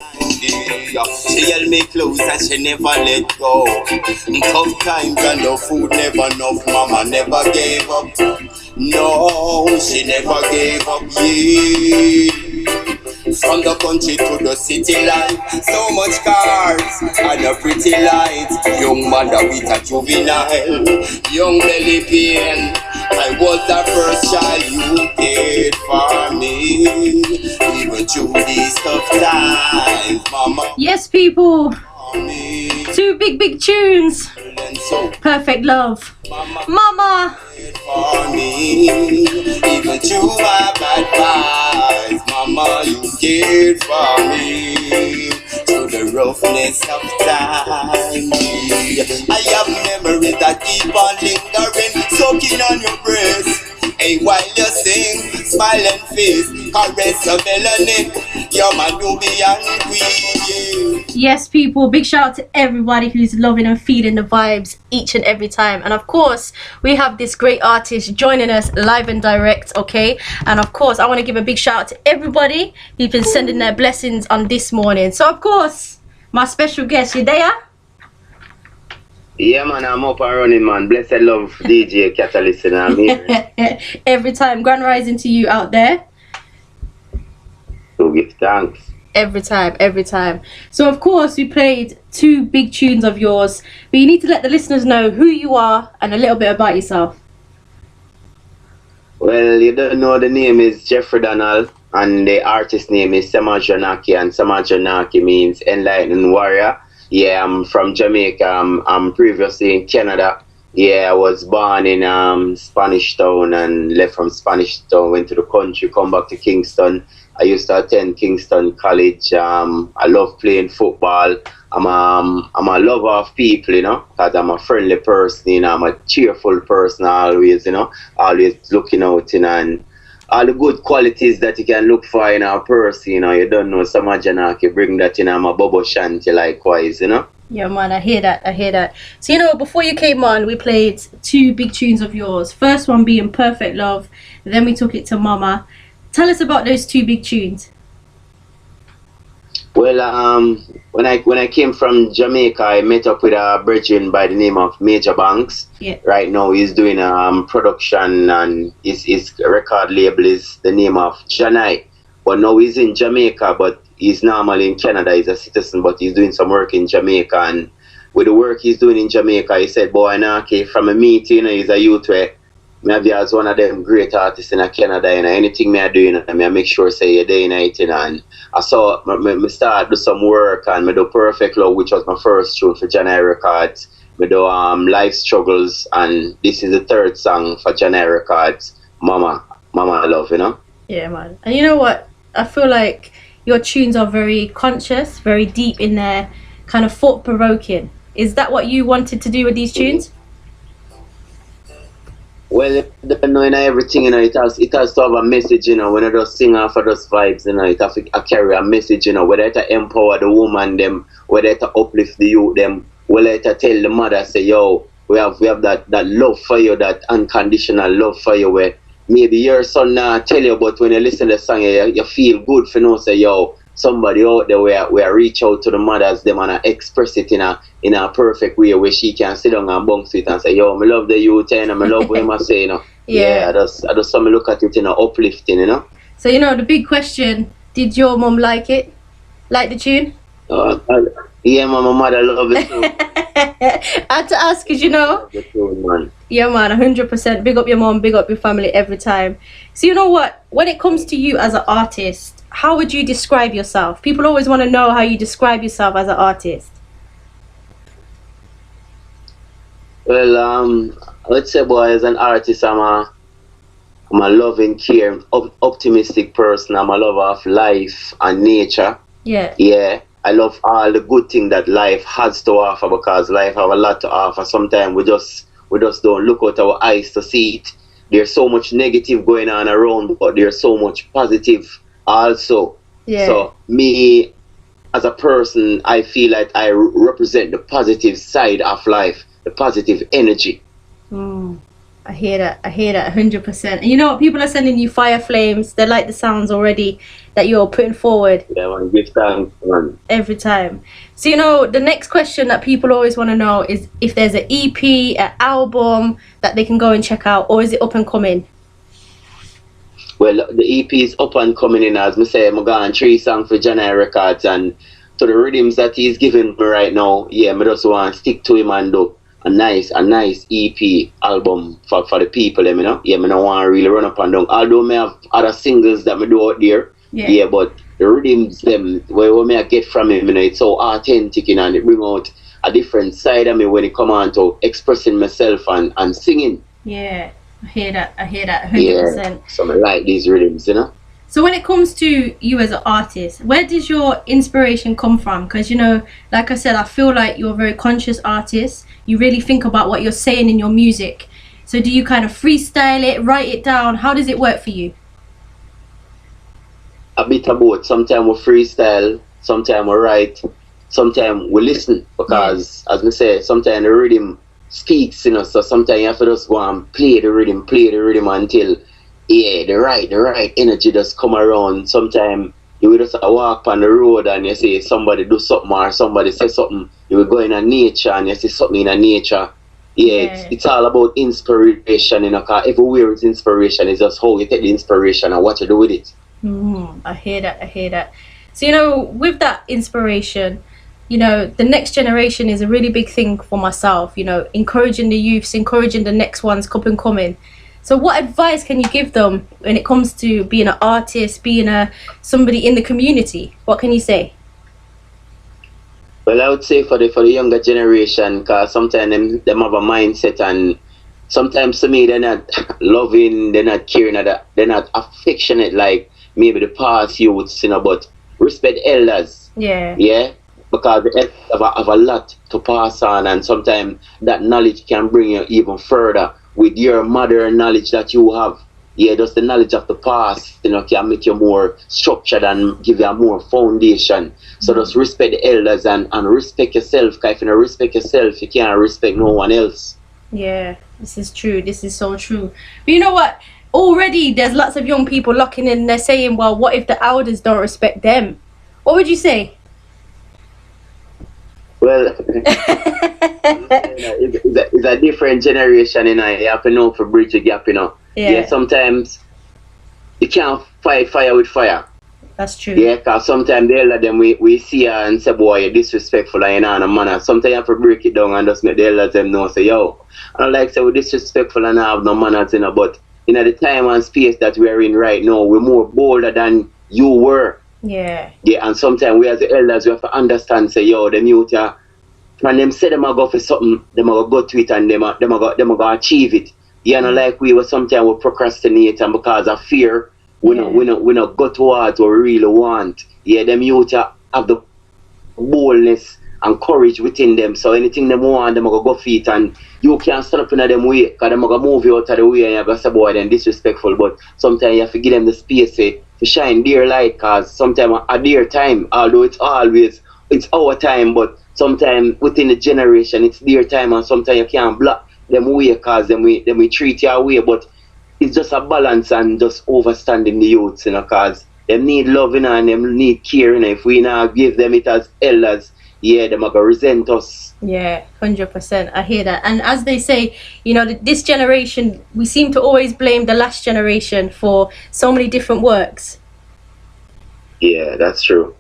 She held me close and she never let go. Tough times and no food never enough. Mama never gave up. No, she never gave up. Yeah. From the country to the city life, so much cars and a pretty light. Young mother with a juvenile, young belly pain. I was the first child you cared for me, even through these tough times, mama. Yes, people. Two big tunes. Perfect Love. Mama. For me, even through my bad vibes, mama, you cared for me. Through the roughness of time, I have memories that keep on lingering, soaking on your breast. Hey, while you sing, smiling face, caress your melanin, you're my Nubian queen. Yes, people, big shout out to everybody who's loving and feeling the vibes each and every time. And of course, we have this great artist joining us live and direct, okay? And of course, I want to give a big shout out to everybody who's been sending their blessings on this morning. So of course, my special guest, you there? Yeah, man, I'm up and running, man. Blessed love, DJ Kat-a-lyst, and I'm here. Every time. Grand rising to you out there. So give thanks. Every time. So of course, we played two big tunes of yours, but you need to let the listeners know who you are and a little bit about yourself. Well, you don't know, the name is Jeffrey Donald, and the artist name is Semojrah Naki, and Semojrah Naki means enlightening warrior. Yeah, I'm from Jamaica. I'm previously in Canada. Yeah, I was born in Spanish Town and left from Spanish Town, went to the country, come back to Kingston. I used to attend Kingston College. I love playing football. I'm a lover of people, you know, because I'm a friendly person, you know, I'm a cheerful person always, you know, always looking out, you know, and all the good qualities that you can look for in a person, you know. You don't know, Semojrah Naki bring that in. I'm a Bobo Shanti likewise, you know. Yeah, man, I hear that. So, you know, before you came on, we played two big tunes of yours. First one being Perfect Love, then we took it to Mama. Tell us about those two big tunes. Well, when I came from Jamaica, I met up with a brethren by the name of Major Banks. Yeah. Right now, he's doing production, and his record label is the name of Janai. But now he's in Jamaica, but he's normally in Canada. He's a citizen, but he's doing some work in Jamaica. And with the work he's doing in Jamaica, he said, "Boy, Naki, from a meeting, you know, he's a youth where maybe as one of them great artists in Canada, you know, anything me I do, you know, I make sure say you're day night, you know." And I saw me start do some work, and me do Perfect Love, which was my first tune for Janai Records. Me do Life Struggles, and this is the third song for Janai Records, Mama Love, you know. Yeah, man. And you know what? I feel like your tunes are very conscious, very deep in there, kind of thought-provoking. Is that what you wanted to do with these tunes? Well, you know, in everything, you know, it has to have a message, you know. When I just sing off of those vibes, you know, it has to carry a message, you know, whether it empower the woman them, whether it uplift the youth them, whether it tell the mother, say, yo, we have that love for you, that unconditional love for you, where maybe your son tell you, but when you listen to the song, you feel good for know, say, yo, somebody out there where reach out to the mothers them and express it in a perfect way where she can sit down and bounce it and say, yo, I love the youth and I love what I say, you know. Yeah. I just some look at it in a uplifting, you know. So, you know, the big question, did your mom like it? Like the tune? Yeah, my mother love it too. I had to ask, because you know. The tune, man. Yeah, man, 100%. Big up your mom, big up your family every time. So, you know what? When it comes to you as an artist, how would you describe yourself? People always want to know how you describe yourself as an artist. Well, let's say, boy, as an artist, I'm a loving, caring, optimistic person. I'm a lover of life and nature. Yeah. Yeah. I love all the good things that life has to offer, because life have a lot to offer. Sometimes we just don't look out our eyes to see it. There's so much negative going on around, but there's so much positive also. Yeah. So me as a person, I feel like I represent the positive side of life, the positive energy. I I hear that. I hear that 100%. And you know what? People are sending you fire flames. They like the sounds already that you're putting forward. Yeah, man, give thanks, man. Every time. So, you know, the next question that people always want to know is if there's an EP, an album that they can go and check out, or is it up and coming? Well, the EP is up and coming in, as me say. I'm going 3 songs for Janai Records, and to the rhythms that he's giving me right now, yeah, me just want to stick to him and do a nice EP album for the people, you know. Yeah, me don't want to really run up and down. Although me have other singles that me do out there, yeah, but the rhythms, them, where me I get from him, you know, it's so authentic, you know, and it bring out a different side of me when it come on to expressing myself and singing. Yeah, I hear that 100%. Yeah, so I like these rhythms, you know. So when it comes to you as an artist, where does your inspiration come from? Because, you know, like I said, I feel like you're a very conscious artist. You really think about what you're saying in your music. So do you kind of freestyle it, write it down? How does it work for you? A bit of both. Sometimes we freestyle, sometimes we write, sometimes we listen. Because, as we say, sometimes the rhythm speaks, you know. So sometimes you have to just go and play the rhythm until... yeah, the right energy just come around. Sometimes you will just walk on the road and you see somebody do something or somebody say something. You will go in nature and you see something in nature. Yeah, it's all about inspiration, you know, because everywhere is inspiration. It's just how you take the inspiration and what you do with it. I hear that. So, you know, with that inspiration, you know, the next generation is a really big thing for myself, you know, encouraging the youths, encouraging the next ones up and coming. So what advice can you give them when it comes to being an artist, being somebody in the community? What can you say? Well, I would say for the younger generation, because sometimes them have a mindset, and sometimes to me they're not loving, they're not caring, they're not affectionate like maybe the past youths, you know, but respect elders. Yeah. Because the elders have a lot to pass on, and sometimes that knowledge can bring you even further. With your modern knowledge that you have, yeah, just the knowledge of the past, you know, can make you more structured and give you a more foundation. So just respect the elders and respect yourself, because if you don't respect yourself, you can't respect no one else. Yeah, this is true. This is so true. But you know what? Already there's lots of young people locking in, they're saying, well, what if the elders don't respect them? What would you say? Well, it's a different generation, you know. You have to know for bridge the gap, you know. Yeah, sometimes you can't fight fire with fire. That's true. Yeah, because sometimes the elder them we see her and say, boy, you're disrespectful and you're not a manner. Sometimes you have to break it down and just make the elders them know, say, yo, I don't like say we're disrespectful and I have no manners, you know, but in the time and space that we're in right now, we're more bolder than you were. Yeah, and sometimes we as the elders, we have to understand, say, yo, them youth are, when them say them a go for something, them a go to it and them a go achieve it. You know, like we sometimes we procrastinate, and because of fear, we not go towards what we really want. Yeah, them youth have the boldness and courage within them. So anything them want, them a go for it, and you can't stand up in them way, because them a go move you out of the way and you go say, boy, then disrespectful. But sometimes you have to give them the space to shine their light, because sometimes at their time, although it's our time, but sometimes within the generation it's their time, and sometimes you can't block them way because them we treat you away. But it's just a balance and just overstanding the youths, you know, because them need love, you know, and them need care, you know. If we now give them it as elders, yeah, them are gonna resent us. Yeah, 100%. I hear that. And as they say, you know, this generation, we seem to always blame the last generation for so many different works. Yeah, that's true.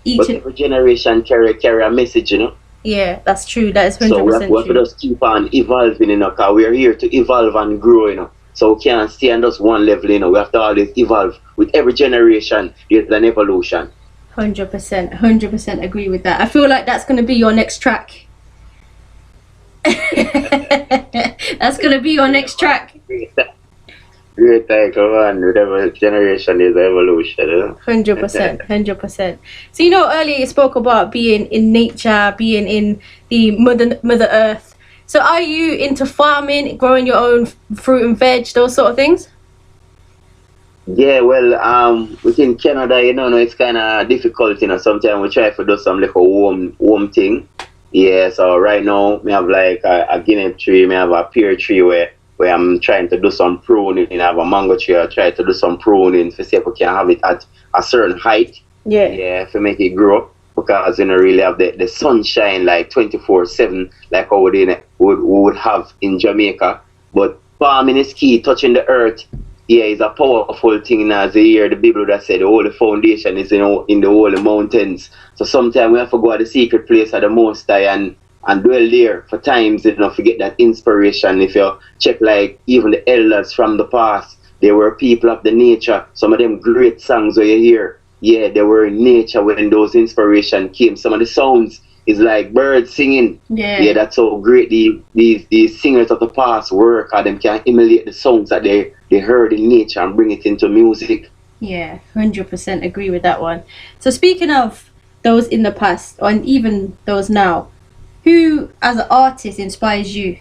But every generation carry a message, you know. Yeah, that's true. That is 100% so we have to just keep on evolving, you know, because we're here to evolve and grow, you know. So we can't stay on just one level, you know. We have to always evolve. With every generation, there's an evolution. 100% agree with that. I feel like that's going to be your next track. That's going to be your next track. Great title, man. Whatever generation is evolution. You know? 100%. So, you know, earlier you spoke about being in nature, being in the Mother Earth. So are you into farming, growing your own fruit and veg, those sort of things? Yeah, well, within Canada, you know, it's kind of difficult, you know. Sometimes we try to do some like a warm thing. Yeah, so right now we have like a guinea tree, we have a pear tree where where I'm trying to do some pruning. I have a mango tree. I try to do some pruning to see if we can have it at a certain height. Yeah, to make it grow. Because you know, really have the sunshine like 24/7, like how we would have in Jamaica. But farming is key, touching the earth. Yeah, is a powerful thing. And as you hear the Bible that said the holy foundation is in the holy mountains. So sometimes we have to go to the secret place of the Most High and dwell there for times, you know, to get that inspiration. If you check like even the elders from the past, they were people of the nature. Some of them great songs where you hear, yeah, they were in nature when those inspiration came. Some of the sounds is like birds singing. Yeah, that's how great these singers of the past work, or them can emulate the sounds that they heard in nature and bring it into music. Yeah, 100% agree with that one. So speaking of those in the past, and even those now, who as an artist inspires you?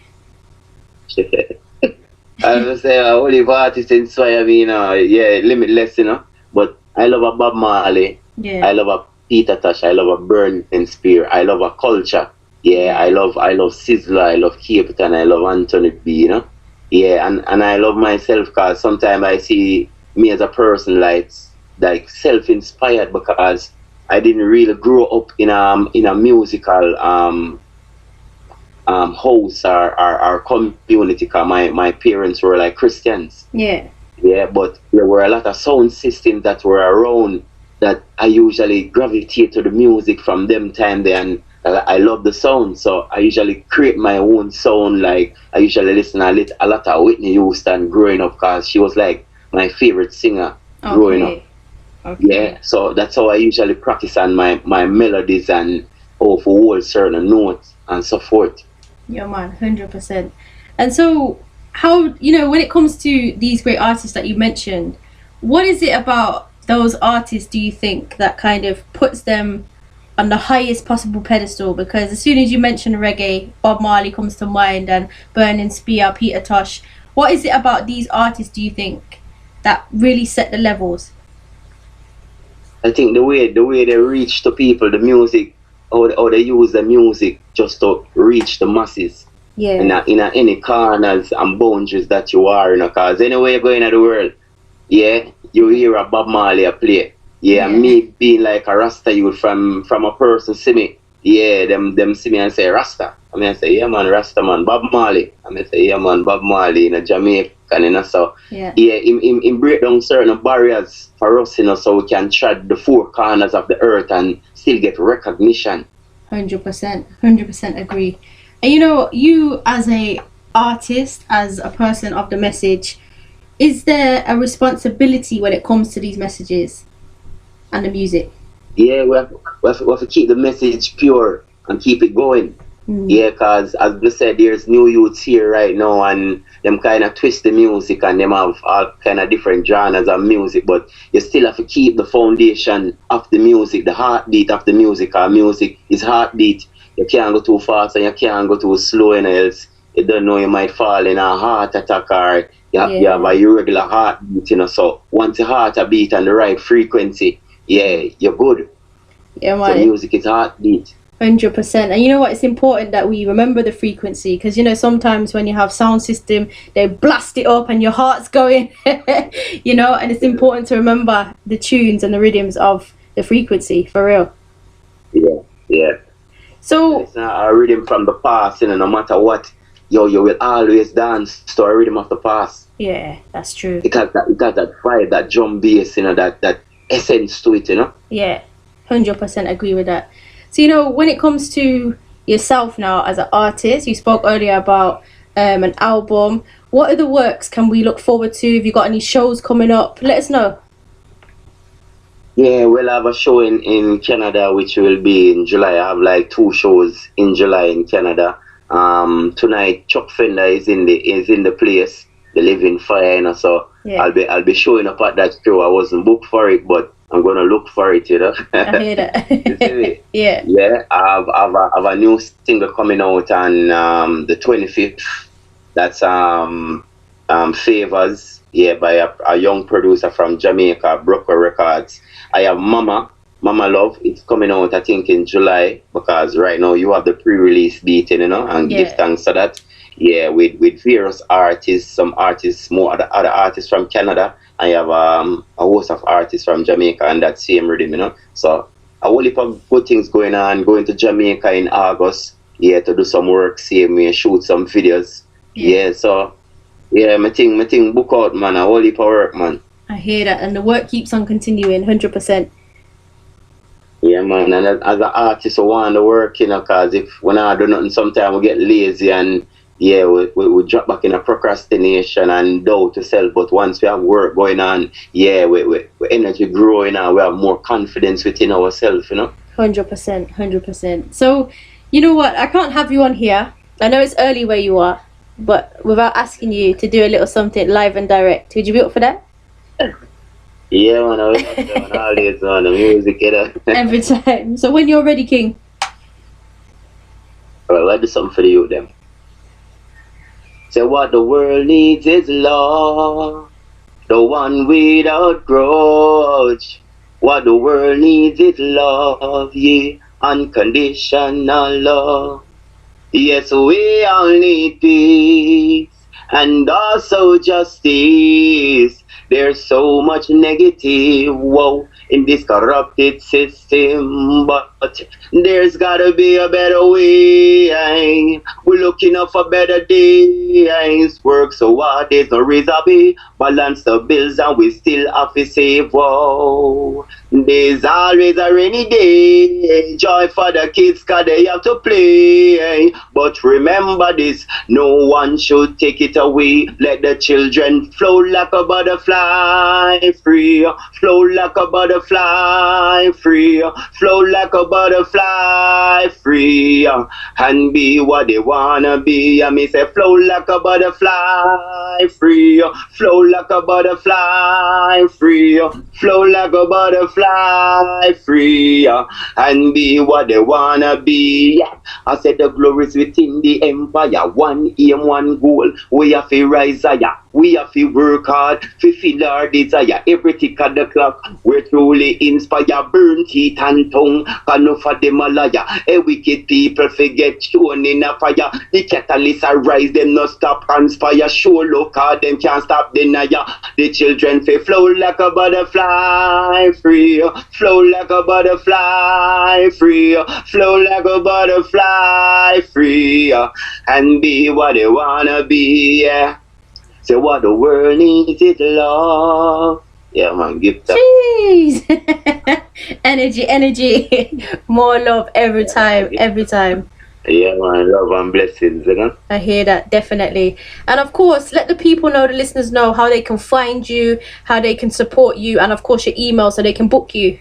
I would say only artists inspire me, you know, yeah, limitless, you know. But I love a Bob Marley. Yeah. I love a Peter Tosh. I love a Burning Spear. I love a Culture. Yeah, I love Sizzler. I love Capleton. I love Anthony B, you know. Yeah, and I love myself because sometimes I see me as a person like self-inspired because I didn't really grow up in a musical house or community because my parents were like Christians. Yeah. Yeah, but there were a lot of sound systems that were around that I usually gravitate to the music from them time there, and I love the sound, so I usually create my own sound. Like I usually listen a lot of Whitney Houston growing up because she was like my favorite singer growing up. Okay. Yeah, so that's how I usually practice on my melodies and how to hold certain notes and so forth. Yeah, man, 100%. And so, how, you know, when it comes to these great artists that you mentioned, what is it about those artists, do you think, that kind of puts them on the highest possible pedestal? Because as soon as you mention reggae, Bob Marley comes to mind, and Burning Spear, Peter Tosh. What is it about these artists, do you think, that really set the levels? I think the way they reach to people, the music, how they use the music just to reach the masses. Yeah. In any corners and boundaries that you are, you know, because anywhere you go in the world, yeah, you hear a Bob Marley play. Yeah, me being like a Rasta youth from a person see me, yeah, them see me and say Rasta. I mean I say, yeah man, Rasta man, Bob Marley. I mean I say, yeah man, Bob Marley in Jamaica, you know, so yeah, him break down certain barriers for us, you know, so we can tread the four corners of the earth and still get recognition. 100% agree. And you know, you as a artist, as a person of the message, is there a responsibility when it comes to these messages and the music? Yeah, we have to keep the message pure and keep it going. Yeah, because as we said, there's new youths here right now and them kind of twist the music and them have all kind of different genres of music, but you still have to keep the foundation of the music, the heartbeat of the music. Our music is heartbeat. You can't go too fast and you can't go too slow, and else you don't know, you might fall in a heart attack or you have a irregular heartbeat, you know. So once your heart a beat on the right frequency, yeah, you're good. Yeah, man. So music is heartbeat. 100%. And you know what, it's important that we remember the frequency, because you know sometimes when you have sound system they blast it up and your heart's going you know, and it's important to remember the tunes and the rhythms of the frequency, for real. Yeah. So it's not a rhythm from the past, you know, no matter what, you will always dance to a rhythm of the past. Yeah, that's true. It has that vibe, that drum bass, you know, that essence to it, you know. Yeah, 100% agree with that. So, you know, when it comes to yourself now as an artist, you spoke earlier about an album. What other works can we look forward to? Have you got any shows coming up? Let us know. Yeah, we'll have a show in Canada, which will be in July. I have like 2 shows in July in Canada. Tonight, Chuck Fender is in the place, the Living Fire, you know, so yeah. I'll be showing up at that show. I wasn't booked for it, but I'm gonna look for it, you know. I hear that. Yeah. Yeah, I have a new single coming out on the 25th. That's Favors, yeah, by a young producer from Jamaica, Brooker Records. I have Mama Love. It's coming out, I think, in July, because right now you have the pre-release beat, you know, and give thanks to that. with various artists, some artists, more other artists from Canada. I have a host of artists from Jamaica and that same rhythm, So a whole heap of good things going on. Going to Jamaica in August, to do some work, same way, shoot some videos. So my thing book out, man. A whole heap of work, man. I hear that, and the work keeps on continuing, 100%. Yeah, man, and as an artist, I want to work, because if when I do nothing, sometimes we get lazy and we drop back in a procrastination and doubt to self. But once we have work going on, we energy growing and we have more confidence within ourselves, 100%. So, you know what? I can't have you on here. I know it's early where you are, but without asking you to do a little something live and direct, would you be up for that? Yeah, man, I was always on the music, Every time. So when you're ready, King. Well, I'll do something for the youth, them. Say what the world needs is love, the one without grudge. What the world needs is love, unconditional love. Yes, we all need peace and also justice. There's so much negative, in this corrupted system, but there's gotta be a better way. We're looking up for better days. Work so hard, there's no reason to be. Balance the bills and we still have to save. There's always a rainy day. Joy for the kids, cause they have to play. But remember this, no one should take it away. Let the children flow like a butterfly, free. Flow like a butterfly, free. Flow like a butterfly, free. And be what they wanna be. I me say flow like a butterfly, free. Flow like a butterfly, free. Flow like a butterfly, free. And be what they wanna be. I said the glories within the empire. One aim, one goal. We have to rise higher. We have to work hard to feel our desire. Every tick of the clock, we're truly inspired. Burn teeth and tongue, can no for them a liar. A wicked people forget shown in a fire. The Kat-a-lyst arise, them no stop conspire. Show look hard, them can't stop deny. The children say flow like a butterfly, free. Flow like a butterfly, free. Flow like a butterfly, free. And be what they wanna be, Say what the world needs is love. Yeah, man, give that. Jeez. energy. More love every time. Yeah, man, love and blessings, I hear that, definitely. And of course, let the people know, the listeners know how they can find you, how they can support you, and of course your email so they can book you.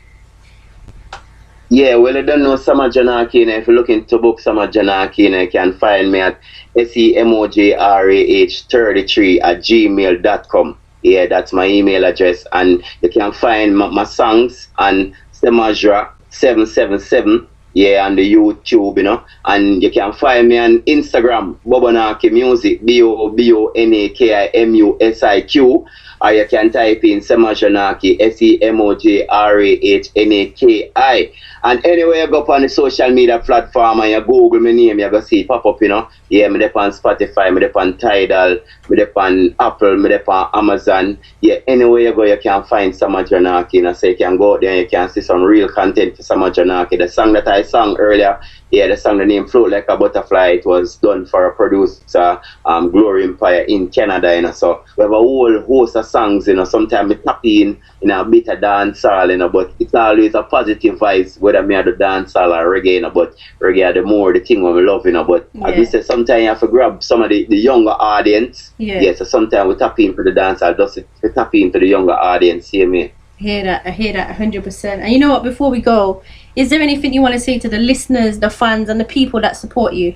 Yeah, well, I don't know Semojrah Naki. If you're looking to book Semojrah Naki, you can find me at semojrah33@gmail.com. Yeah, that's my email address. And you can find my songs on Semojrah777. Yeah, on the YouTube, And you can find me on Instagram, Bobonaki Music, BOBONAKIMUSIQ. Or you can type in Semojrah Naki, SEMOJRAHNAKI. And anyway, you go up on the social media platform and you Google my name, you go see it pop up, Yeah, me up on Spotify, me up on Tidal, me up on Apple, me up on Amazon. Yeah, anywhere you go, you can find Semojrah Naki, So you can go out there and you can see some real content for Semojrah Naki. The song that I sang earlier, the song the name Float Like a Butterfly, it was done for a producer, Glory Empire in Canada, So we have a whole host of songs, sometimes we tap in a bit of dancehall, but it's always a positive vibes, whether me do dancehall or reggae, but reggae are the thing we love, but as we say, sometimes you have to grab some of the younger audience. Yeah, so sometimes we tap into the dancehall, just to tap into the younger audience, see me. I hear that 100%. And you know what, before we go, is there anything you want to say to the listeners, the fans and the people that support you?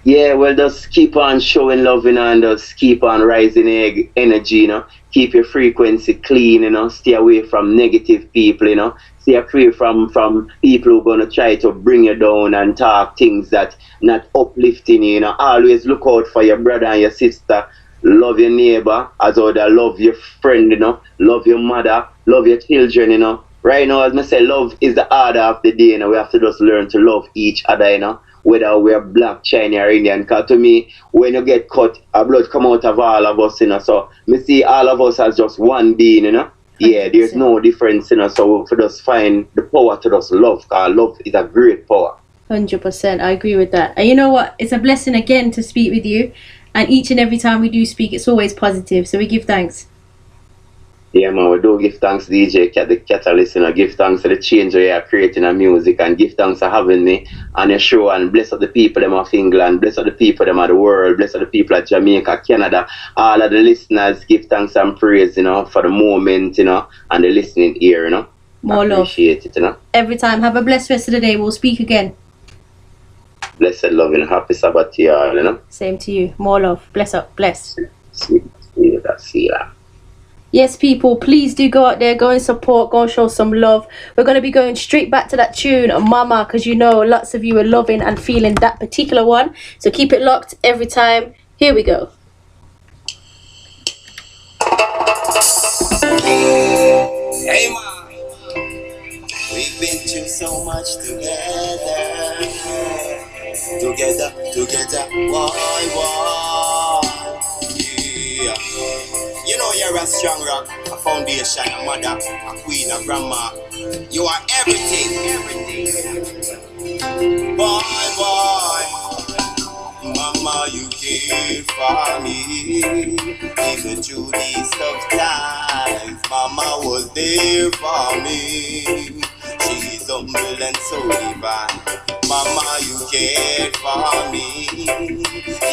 Yeah, well, just keep on showing love, and just keep on rising energy, Keep your frequency clean, Stay away from negative people, Stay away from people who are going to try to bring you down and talk things that not uplifting you, Always look out for your brother and your sister. Love your neighbor as well as love your friend, Love your mother, love your children, Right now, as I say, love is the order of the day, We have to just learn to love each other, whether we're black, Chinese or Indian. Because to me, when you get cut, a blood come out of all of us, you know. So me see all of us as just one being, you know. Yeah, there's no difference, you know. So for us find the power to just love, because love is a great power. 100%, I agree with that. And you know what? It's a blessing again to speak with you. And each and every time we do speak, it's always positive. So we give thanks. Yeah, man, we do give thanks to DJ Kat, the Kat-a-lyst, you know, give thanks to the change you are creating in music, and give thanks for having me on your show, and bless up the people them of England, bless up the people them of the world, bless up the people of Jamaica, Canada, all of the listeners, give thanks and praise, you know, for the moment, you know, and the listening ear, you know. More love. Appreciate it, you know. Every time. Have a blessed rest of the day. We'll speak again. Blessed, loving, happy Sabbath to you all, you know. Same to you. More love. Bless up. Bless. See ya. Yes, people, please do go out there, go and support, go and show some love. We're going to be going straight back to that tune, Mama, because you know lots of you are loving and feeling that particular one. So keep it locked every time. Here we go. Hey man, we've been through so much together, why, yeah. You know you're a strong rock, a foundation, a mother, a queen, a grandma. You are everything, boy. Mama, you care for me, even through these tough times. Mama was there for me. She's humble and so divine. Mama, you cared for me,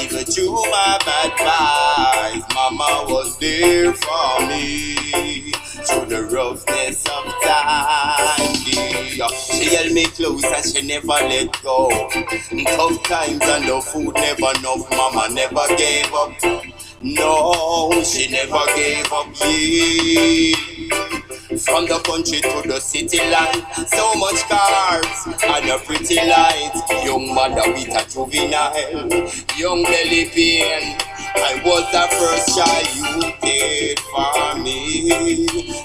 even through my bad vibes. Mama was there for me, through the roughness of time. Yeah. She held me close and she never let go. Tough times and the food never enough. Mama never gave up. No, she never gave up. Yeah. From the country to the city line, so much cars and a pretty light. Young mother with a juvenile, young belly pain. I was the first child, you cared for me.